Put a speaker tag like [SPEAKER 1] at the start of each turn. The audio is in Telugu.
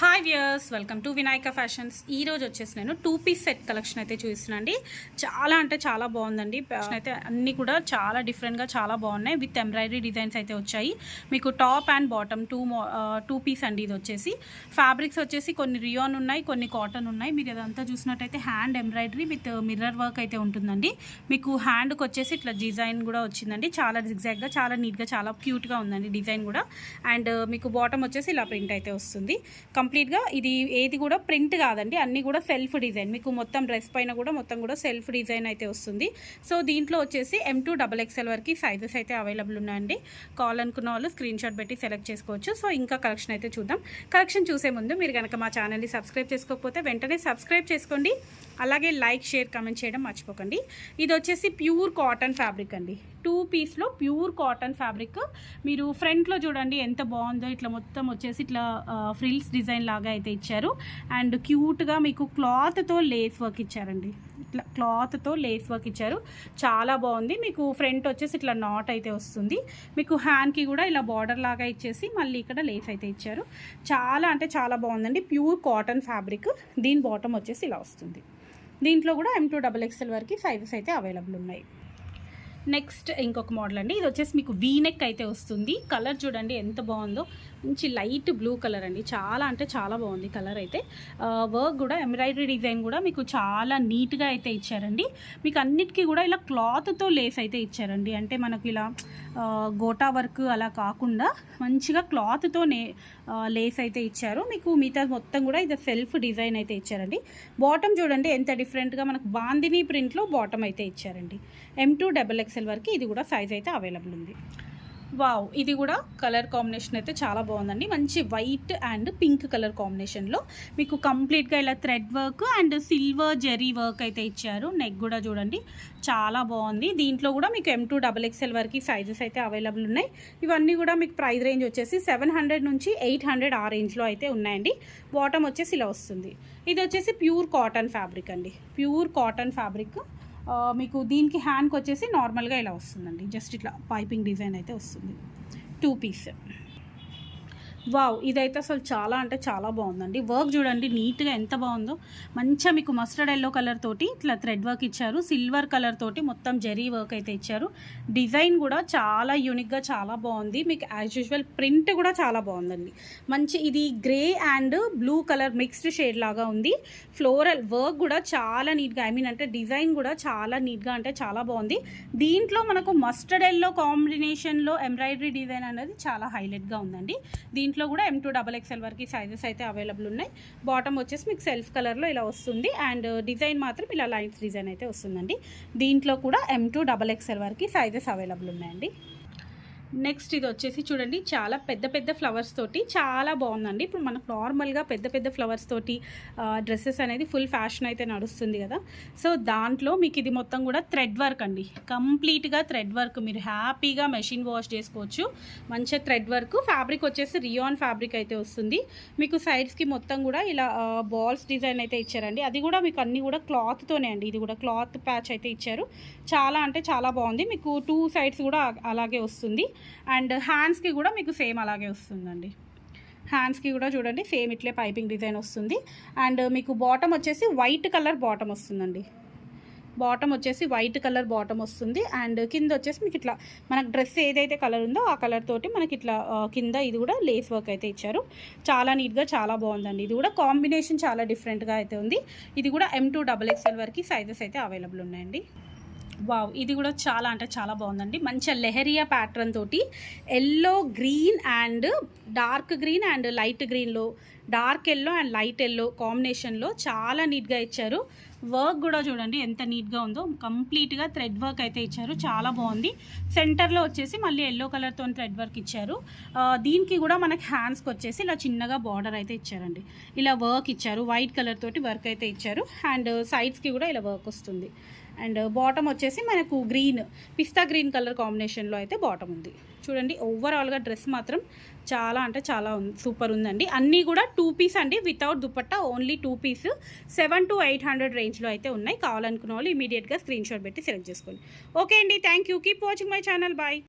[SPEAKER 1] Hi viewers, welcome to Vinayaka fashions. ఈ రోజు వచ్చేసి నేను 2-పీస్ సెట్ కలెక్షన్ అయితే చూపిస్తున్నాండి. చాలా అంటే చాలా బాగుందండి. అయితే అన్నీ కూడా చాలా డిఫరెంట్గా చాలా బాగున్నాయి. విత్ ఎంబ్రాయిడరీ డిజైన్స్ అయితే వచ్చాయి. మీకు top and bottom two piece అండి. ఇది వచ్చేసి ఫ్యాబ్రిక్స్ వచ్చేసి కొన్ని రియాన్ ఉన్నాయి, కొన్ని కాటన్ ఉన్నాయి. మీరు ఇదంతా చూసినట్టయితే hand embroidery with mirror work అయితే ఉంటుందండి. మీకు హ్యాండ్కి వచ్చేసి ఇట్లా డిజైన్ కూడా వచ్చిందండి. చాలా జిగ్జాగ్గా, చాలా నీట్గా, చాలా క్యూట్గా ఉందండి డిజైన్ కూడా. అండ్ మీకు బాటమ్ వచ్చేసి ఇలా ప్రింట్ అయితే వస్తుంది. కంప్లీట్గా ఇది ఏది కూడా ప్రింట్ కాదండి, అన్నీ కూడా సెల్ఫ్ డిజైన్. మీకు మొత్తం డ్రెస్ పైన కూడా మొత్తం కూడా సెల్ఫ్ డిజైన్ అయితే వస్తుంది. సో దీంట్లో వచ్చేసి M2 XXL వరకు సైజెస్ అయితే అవైలబుల్ ఉన్నాయండి. కావాలనుకున్న వాళ్ళు స్క్రీన్ షాట్ పెట్టి సెలెక్ట్ చేసుకోవచ్చు. సో ఇంకా కలెక్షన్ అయితే చూద్దాం. కలెక్షన్ చూసే ముందు మీరు కనుక మా ఛానల్ని సబ్స్క్రైబ్ చేసుకోకపోతే వెంటనే సబ్స్క్రైబ్ చేసుకోండి. అలాగే లైక్, షేర్, కామెంట్ చేయడం మర్చిపోకండి. ఇది వచ్చేసి ప్యూర్ కాటన్ ఫ్యాబ్రిక్ అండి. 2 పీస్లో ప్యూర్ కాటన్ ఫ్యాబ్రిక్. మీరు ఫ్రంట్లో చూడండి ఎంత బాగుందో. ఇట్లా మొత్తం వచ్చేసి ఇట్లా ఫ్రిల్స్ డిజైన్ లాగా అయితే ఇచ్చారు. అండ్ క్యూట్గా మీకు క్లాత్తో లేస్ వర్క్ ఇచ్చారండి. ఇట్లా క్లాత్తో లేస్ వర్క్ ఇచ్చారు. చాలా బాగుంది. మీకు ఫ్రంట్ వచ్చేసి ఇట్లా నాట్ అయితే వస్తుంది. మీకు హ్యాండ్కి కూడా ఇలా బార్డర్ లాగా ఇచ్చేసి మళ్ళీ ఇక్కడ లేస్ అయితే ఇచ్చారు. చాలా అంటే చాలా బాగుందండి. Pure cotton fabric. దీని బాటమ్ వచ్చేసి ఇలా వస్తుంది. దీంట్లో కూడా M2 XXL వరకు సైజెస్ అయితే అవైలబుల్ ఉన్నాయి. నెక్స్ట్ ఇంకొక మోడల్ అండి. ఇది వచ్చేసి మీకు వీనెక్ అయితే వస్తుంది. కలర్ చూడండి ఎంత బాగుందో. మంచి లైట్ బ్లూ కలర్ అండి. చాలా అంటే చాలా బాగుంది కలర్ అయితే. వర్క్ కూడా ఎంబ్రాయిడరీ డిజైన్ కూడా మీకు చాలా నీట్గా అయితే ఇచ్చారండి. మీకు అన్నిటికీ కూడా ఇలా క్లాత్తో లేస్ అయితే ఇచ్చారండి. అంటే మనకు ఇలా గోటా వర్క్ అలా కాకుండా మంచిగా క్లాత్తో లేస్ అయితే ఇచ్చారు. మీకు మిగతా మొత్తం కూడా ఇది సెల్ఫ్ డిజైన్ అయితే ఇచ్చారండి. బాటమ్ చూడండి ఎంత డిఫరెంట్గా మనకు బాందిని ప్రింట్లో బాటమ్ అయితే ఇచ్చారండి. M2 XXL వరకు ఇది కూడా సైజ్ అయితే అవైలబుల్ ఉంది. వావ్, ఇది కూడా కలర్ కాంబినేషన్ అయితే చాలా బాగుందండి. మంచి వైట్ అండ్ పింక్ కలర్ కాంబినేషన్లో మీకు కంప్లీట్గా ఇలా thread work and silver zari work అయితే ఇచ్చారు. నెక్ కూడా చూడండి చాలా బాగుంది. దీంట్లో కూడా మీకు M2 XXL వరకు సైజెస్ అయితే అవైలబుల్ ఉన్నాయి. ఇవన్నీ కూడా మీకు ప్రైస్ రేంజ్ వచ్చేసి 700 నుంచి 800 ఆ రేంజ్లో అయితే ఉన్నాయండి. బాటమ్ వచ్చేసి ఇలా వస్తుంది. ఇది వచ్చేసి ప్యూర్ కాటన్ ఫ్యాబ్రిక్ అండి. Pure cotton fabric. మీకు దీనికి హ్యాండ్కి వచ్చేసి నార్మల్గా ఇలా వస్తుందండి. జస్ట్ ఇట్లా పైపింగ్ డిజైన్ అయితే వస్తుంది. 2 పీస్. వావ్, ఇదైతే అసలు చాలా అంటే చాలా బాగుందండి. వర్క్ చూడండి నీట్గా ఎంత బాగుందో. మంచిగా మీకు మస్టర్డ్ ఎల్లో కలర్ తోటి ఇట్లా థ్రెడ్ వర్క్ ఇచ్చారు. సిల్వర్ కలర్ తోటి మొత్తం జెరీ వర్క్ అయితే ఇచ్చారు. డిజైన్ కూడా చాలా యూనిక్గా చాలా బాగుంది. మీకు యాజ్ యూజువల్ ప్రింట్ కూడా చాలా బాగుందండి. మంచి ఇది grey and blue colour mixed shade లాగా ఉంది. ఫ్లోరల్ వర్క్ కూడా చాలా నీట్గా, అంటే డిజైన్ కూడా చాలా నీట్గా అంటే చాలా బాగుంది. దీంట్లో మనకు మస్టర్డ్ ఎల్లో కాంబినేషన్లో ఎంబ్రాయిడరీ డిజైన్ అనేది చాలా హైలైట్గా ఉందండి. దీంట్లో కూడా M2 XXL వరకు సైజెస్ అయితే అవైలబుల్ ఉన్నాయి. బాటమ్ వచ్చేసి మీకు సెల్ఫ్ కలర్లో ఇలా వస్తుంది. అండ్ డిజైన్ మాత్రం ఇలా లైన్స్ డిజైన్ అయితే వస్తుందండి. దీంట్లో కూడా M2 XXL వరకు సైజెస్ అవైలబుల్ ఉన్నాయండి. నెక్స్ట్ ఇది వచ్చేసి చూడండి చాలా పెద్ద పెద్ద ఫ్లవర్స్ తోటి చాలా బాగుందండి. ఇప్పుడు మనకు నార్మల్గా పెద్ద పెద్ద ఫ్లవర్స్ తోటి డ్రెస్సెస్ అనేది ఫుల్ ఫ్యాషన్ అయితే నడుస్తుంది కదా. సో దాంట్లో మీకు ఇది మొత్తం కూడా థ్రెడ్ వర్క్ అండి. కంప్లీట్గా థ్రెడ్ వర్క్. మీరు హ్యాపీగా మెషిన్ వాష్ చేసుకోవచ్చు. మంచిగా థ్రెడ్ వర్క్. ఫ్యాబ్రిక్ వచ్చేసి రియాన్ ఫ్యాబ్రిక్ అయితే వస్తుంది. మీకు సైడ్స్కి మొత్తం కూడా ఇలా బాల్స్ డిజైన్ అయితే ఇచ్చారండి. అది కూడా మీకు అన్నీ కూడా క్లాత్తోనే అండి. ఇది కూడా క్లాత్ ప్యాచ్ అయితే ఇచ్చారు. చాలా అంటే చాలా బాగుంది. మీకు 2 సైడ్స్ కూడా అలాగే వస్తుంది. అండ్ హ్యాండ్స్కి కూడా మీకు సేమ్ అలాగే వస్తుందండి. హ్యాండ్స్కి కూడా చూడండి సేమ్ ఇట్లే పైపింగ్ డిజైన్ వస్తుంది. అండ్ మీకు బాటమ్ వచ్చేసి వైట్ కలర్ బాటమ్ వస్తుందండి. బాటమ్ వచ్చేసి వైట్ కలర్ బాటమ్ వస్తుంది. అండ్ కింద వచ్చేసి మీకు ఇట్లా మనకు డ్రెస్ ఏదైతే కలర్ ఉందో ఆ కలర్ తోటి మనకి ఇట్లా కింద ఇది కూడా లేస్ వర్క్ అయితే ఇచ్చారు. చాలా నీట్గా చాలా బాగుందండి. ఇది కూడా కాంబినేషన్ చాలా డిఫరెంట్గా అయితే ఉంది. ఇది కూడా M2 XXL వరకు సైజెస్ అయితే అవైలబుల్ ఉన్నాయండి. వావ్, ఇది కూడా చాలా అంటే చాలా బాగుందండి. మంచిగా లెహరియా ప్యాటర్న్ తోటి yellow, green and dark green and light గ్రీన్లో, dark yellow and light yellow కాంబినేషన్లో చాలా నీట్గా ఇచ్చారు. వర్క్ కూడా చూడండి ఎంత నీట్గా ఉందో. కంప్లీట్గా థ్రెడ్ వర్క్ అయితే ఇచ్చారు. చాలా బాగుంది. సెంటర్లో వచ్చేసి మళ్ళీ ఎల్లో కలర్తో థ్రెడ్ వర్క్ ఇచ్చారు. దీనికి కూడా మనకి హ్యాండ్స్కి వచ్చేసి ఇలా చిన్నగా బార్డర్ అయితే ఇచ్చారండి. ఇలా వర్క్ ఇచ్చారు. వైట్ కలర్ తోటి వర్క్ అయితే ఇచ్చారు. అండ్ సైడ్స్కి కూడా ఇలా వర్క్ వస్తుంది. అండ్ బాటమ్ వచ్చేసి మనకు గ్రీన్, పిస్తా గ్రీన్ కలర్ కాంబినేషన్లో అయితే బాటమ్ ఉంది. చూడండి ఓవరాల్గా డ్రెస్ మాత్రం చాలా అంటే చాలా సూపర్ ఉందండి. అన్నీ కూడా 2 పీస్ అండి. Without dupatta only 2 piece. 700 to 800 రేంజ్లో అయితే ఉన్నాయి. కావాలనుకున్న వాళ్ళు ఇమీడియట్గా స్క్రీన్ షాట్ పెట్టి సెలెక్ట్ చేసుకోండి. ఓకే అండి, thank you. Keep watching my channel. Bye.